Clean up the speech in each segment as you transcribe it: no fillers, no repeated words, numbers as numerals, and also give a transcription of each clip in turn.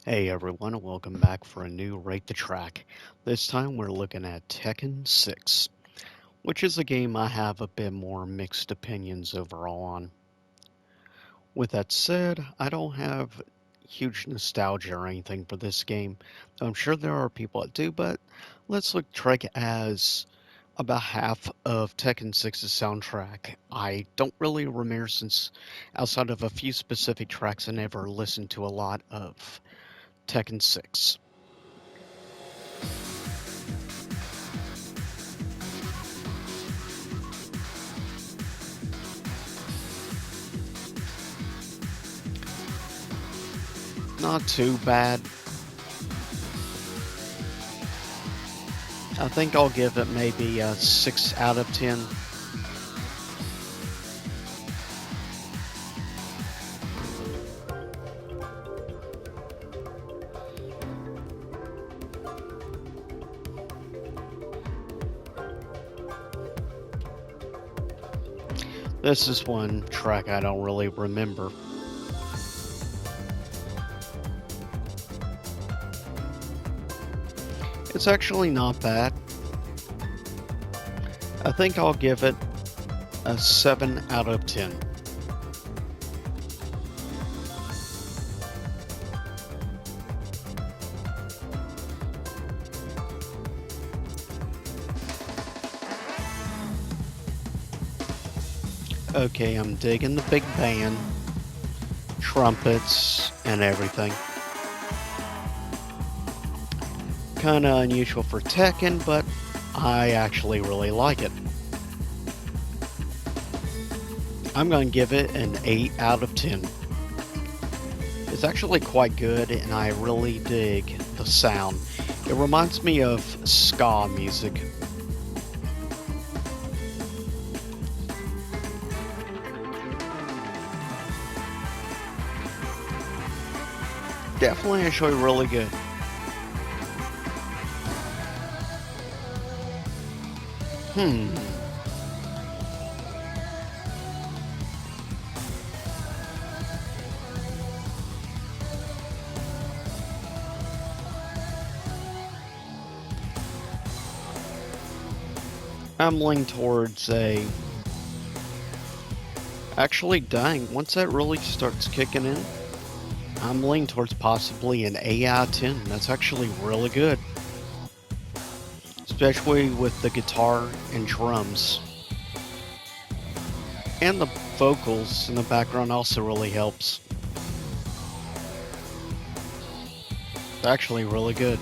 Hey everyone, and welcome back for a new Rate the Track. This time we're looking at Tekken 6, which is a game I have a bit more mixed opinions overall on. With that said, I don't have huge nostalgia or anything for this game. I'm sure there are people that do, but let's look Trek as about half of Tekken 6's soundtrack. I don't really remember since outside of a few specific tracks I never listened to a lot of Tekken 6. Not too bad. I think I'll give it maybe a 6 out of 10. This is one track I don't really remember. It's actually not bad. I think I'll give it a 7 out of 10. Okay, I'm digging the big band, trumpets, and everything. Kinda unusual for Tekken, but I actually really like it. I'm gonna give it an 8 out of 10. It's actually quite good, and I really dig the sound. It reminds me of ska music. Definitely actually really good. Hmm. I'm leaning towards a... Actually, dang, once that really starts kicking in, I'm leaning towards possibly an 8 out of 10. That's actually really good. Especially with the guitar and drums. And the vocals in the background also really helps. It's actually really good.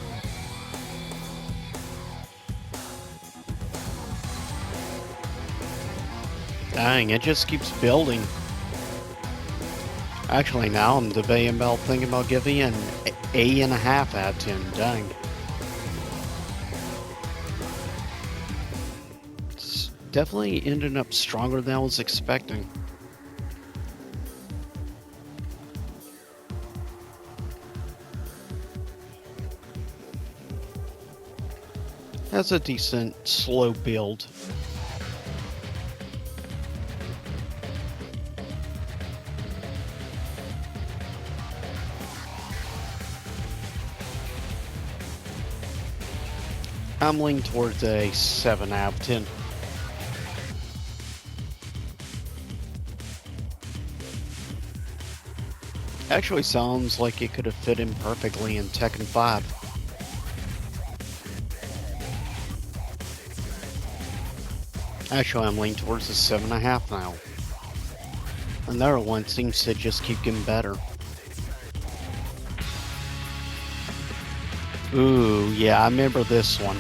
Dang, it just keeps building. Actually, now I'm debating about thinking about giving it an 8.5 out of 10. Dang. It's definitely ended up stronger than I was expecting. Has a decent slow build. I'm leaning towards a 7 out of 10. Actually sounds like it could have fit in perfectly in Tekken 5. Actually, I'm leaning towards the 7.5 now. Another one seems to just keep getting better. Ooh, yeah, I remember this one.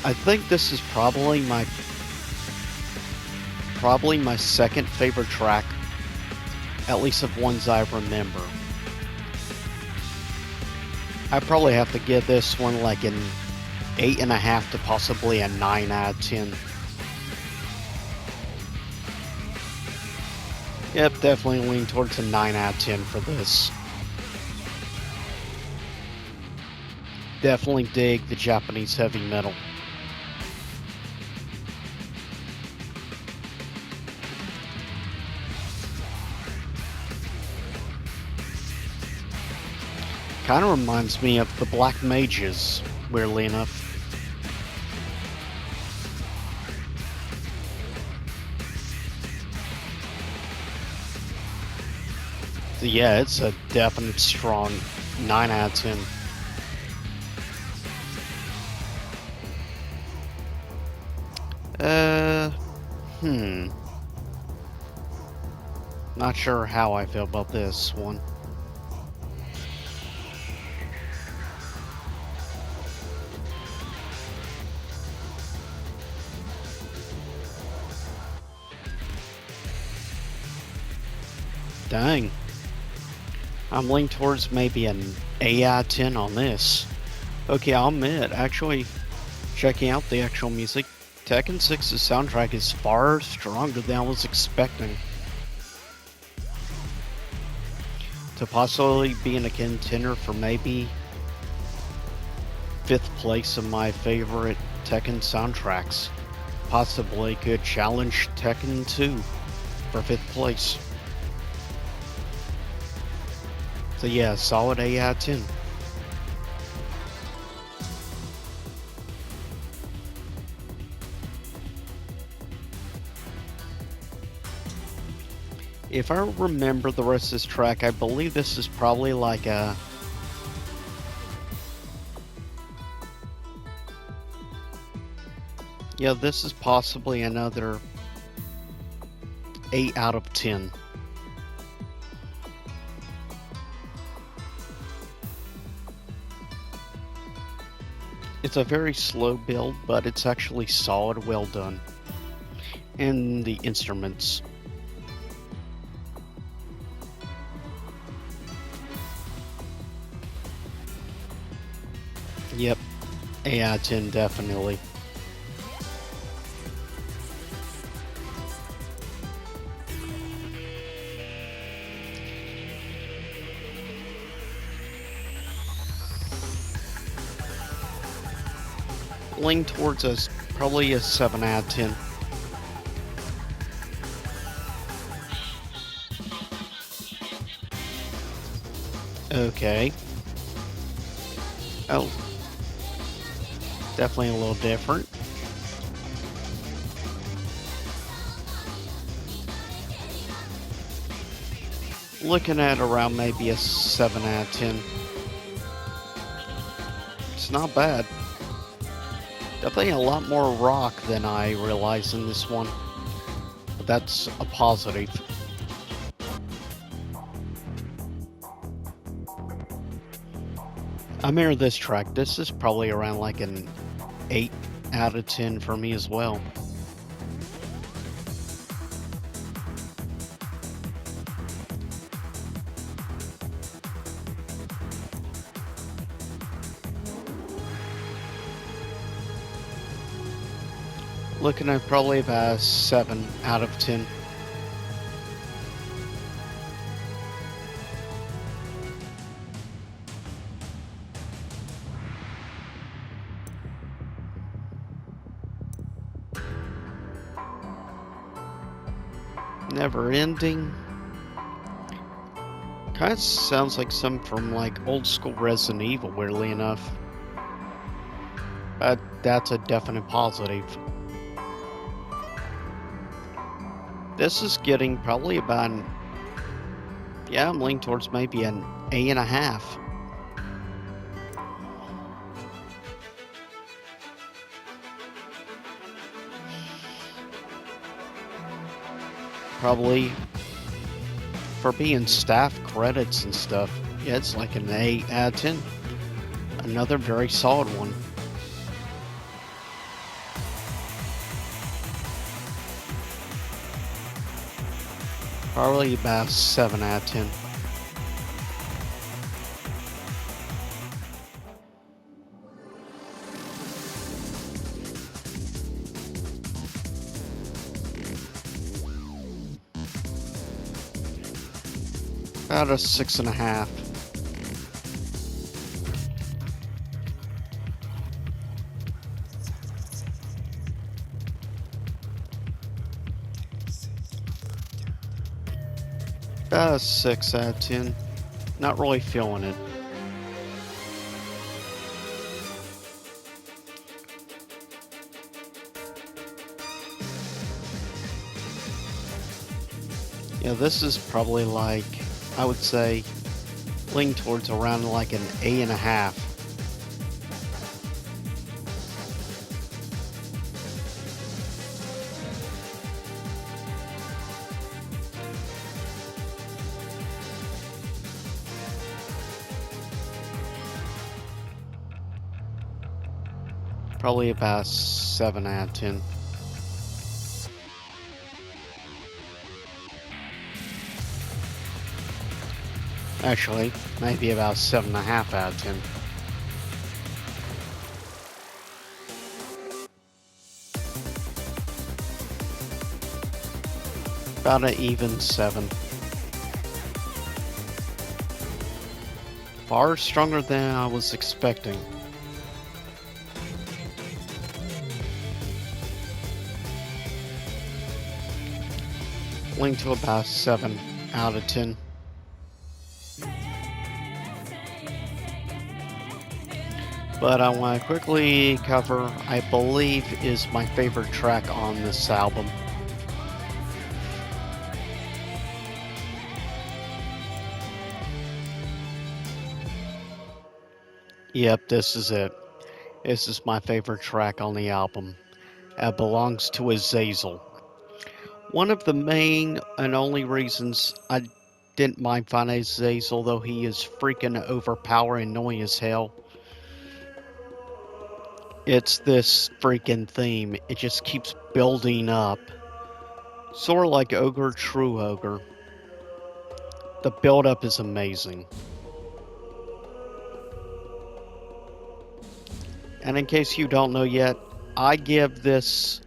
I think this is probably my second favorite track, at least of ones I remember. I probably have to give this one like an 8.5 to possibly a 9 out of 10. Yep, definitely lean towards a 9 out of 10 for this. Definitely dig the Japanese heavy metal. Kind of reminds me of the Black Mages, weirdly enough. So yeah, it's a definite strong 9 out of 10. Uh, hmm. Not sure how I feel about this one. Dang. I'm leaning towards maybe an 8 out of 10 on this. Okay, I'll admit, actually, checking out the actual music, Tekken 6's soundtrack is far stronger than I was expecting. To possibly be in a contender for maybe 5th place of my favorite Tekken soundtracks. Possibly could challenge Tekken 2 for 5th place. So yeah, solid 8 out of 10. If I remember the rest of this track, I believe this is probably like a... Yeah, this is possibly another 8 out of 10. It's a very slow build, but it's actually solid, well done. And the instruments. Yep, 8 out of 10 definitely. Lean towards us, probably a 7 out of 10. Okay. Oh. Definitely a little different. Looking at around maybe a 7 out of 10. It's not bad. Definitely a lot more rock than I realized in this one. But that's a positive. I mirror this track. This is probably around like an 8 out of 10 for me as well. Looking at probably about a 7 out of 10. Never ending. Kind of sounds like some from like old school Resident Evil, weirdly enough. But that's a definite positive. This is getting probably about an, yeah, I'm leaning towards maybe an 8.5. Probably for being staff credits and stuff, yeah, it's like an 8 out of 10. Another very solid one. Probably about 7 out of 10. About a 6.5. About a 6 out of 10. Not really feeling it. Yeah, this is probably like, I would say, lean towards around like an A&a half. Probably about 7 out of 10. Actually, maybe about 7.5 out of 10. About an even 7. Far stronger than I was expecting. Link to about 7 out of 10. But I want to quickly cover, I believe, is my favorite track on this album. Yep, this is it. This is my favorite track on the album. It belongs to Azazel. One of the main and only reasons I didn't mind finding Azazel, though he is freaking overpowering, annoying as hell, it's this freaking theme. It just keeps building up. Sort of like Ogre True Ogre. The build-up is amazing. And in case you don't know yet, I give this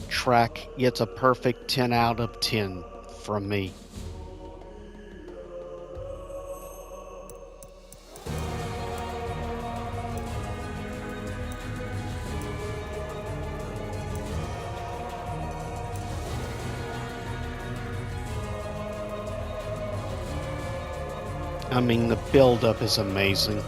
track, it's a perfect 10 out of 10 from me. I mean, the build-up is amazing.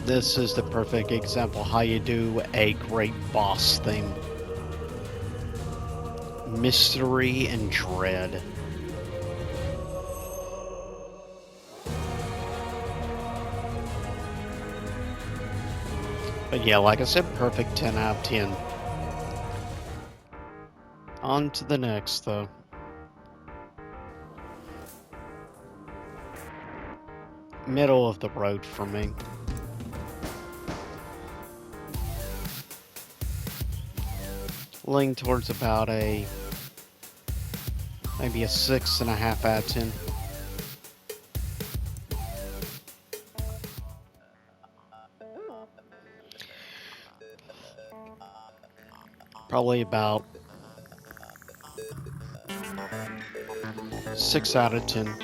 This is the perfect example how you do a great boss theme. Mystery and dread. But yeah, like I said, perfect 10 out of 10. On to the next, though. Middle of the road for me. Leaning towards about maybe a 6.5 out of 10. Probably about 6 out of 10.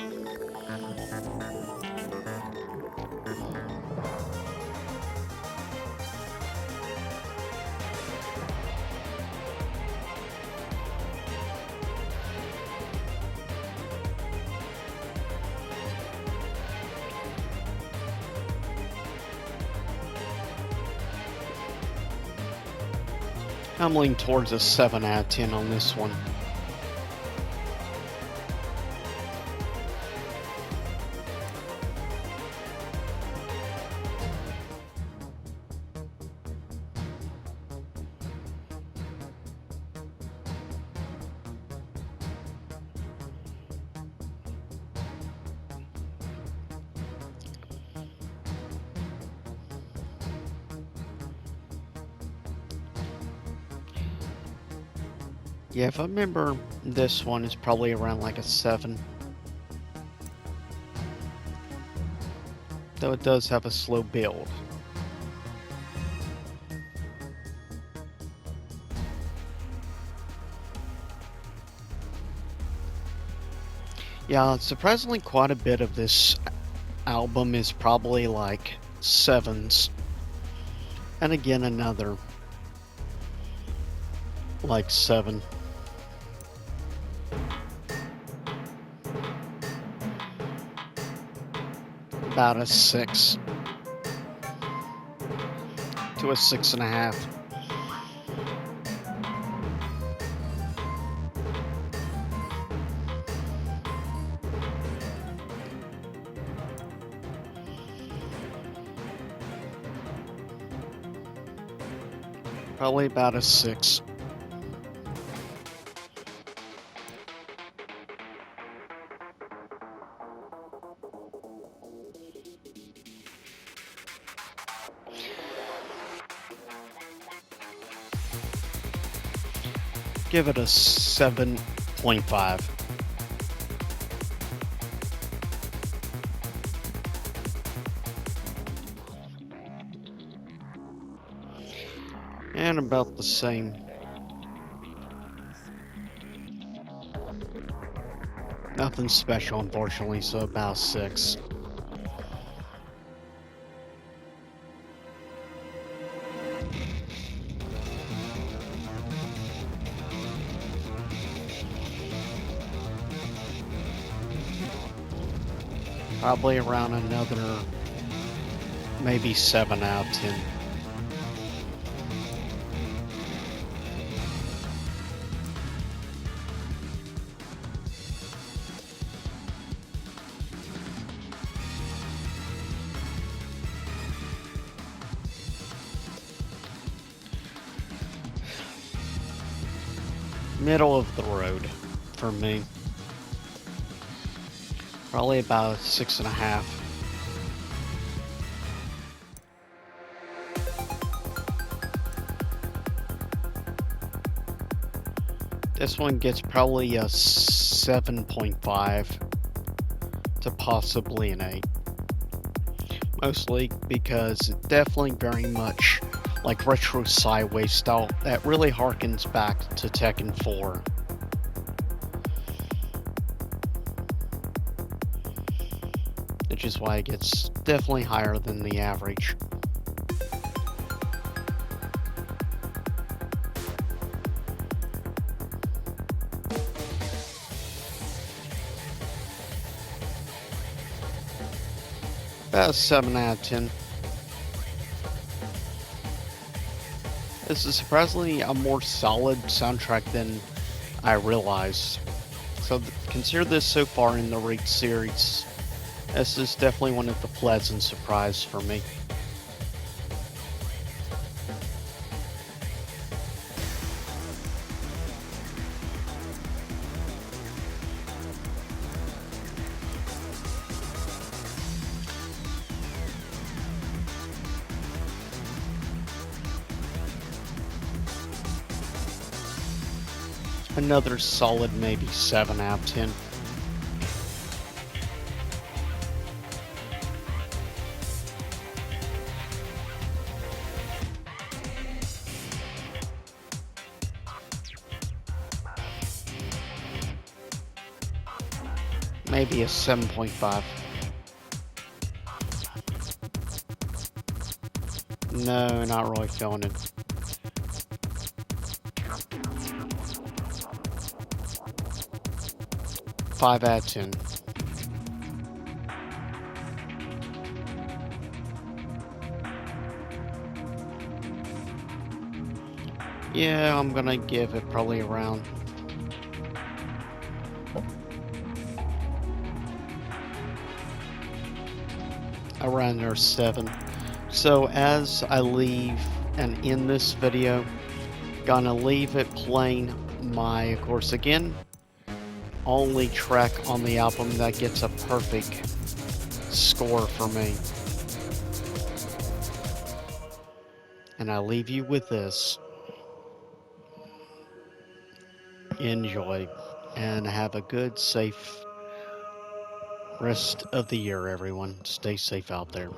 I'm leaning towards a 7 out of 10 on this one. Yeah, if I remember, this one is probably around like a 7. Though it does have a slow build. Yeah, surprisingly, quite a bit of this album is probably like sevens. And again, another like seven. About a six to a 6.5. Probably about a six. Give it a 7.5. And about the same. Nothing special, unfortunately, so about 6. Probably around another, maybe 7 out of 10. Middle of the road for me. Probably about 6.5. This one gets probably a 7.5 to possibly an 8. Mostly because it definitely very much like retro sideways style that really harkens back to Tekken 4. Which is why it gets definitely higher than the average. About a 7 out of 10. This is surprisingly a more solid soundtrack than I realized. So consider this so far in the Raid series. This is definitely one of the pleasant surprises for me. Another solid maybe 7 out of 10. Maybe a 7.5. No, not really feeling it. 5 out of 10. Yeah, I'm gonna give it probably around their 7. So as I leave and end this video, gonna leave it playing my, of course, again, only track on the album that gets a perfect score for me. And I leave you with this. Enjoy and have a good, safe rest of the year, everyone. Stay safe out there.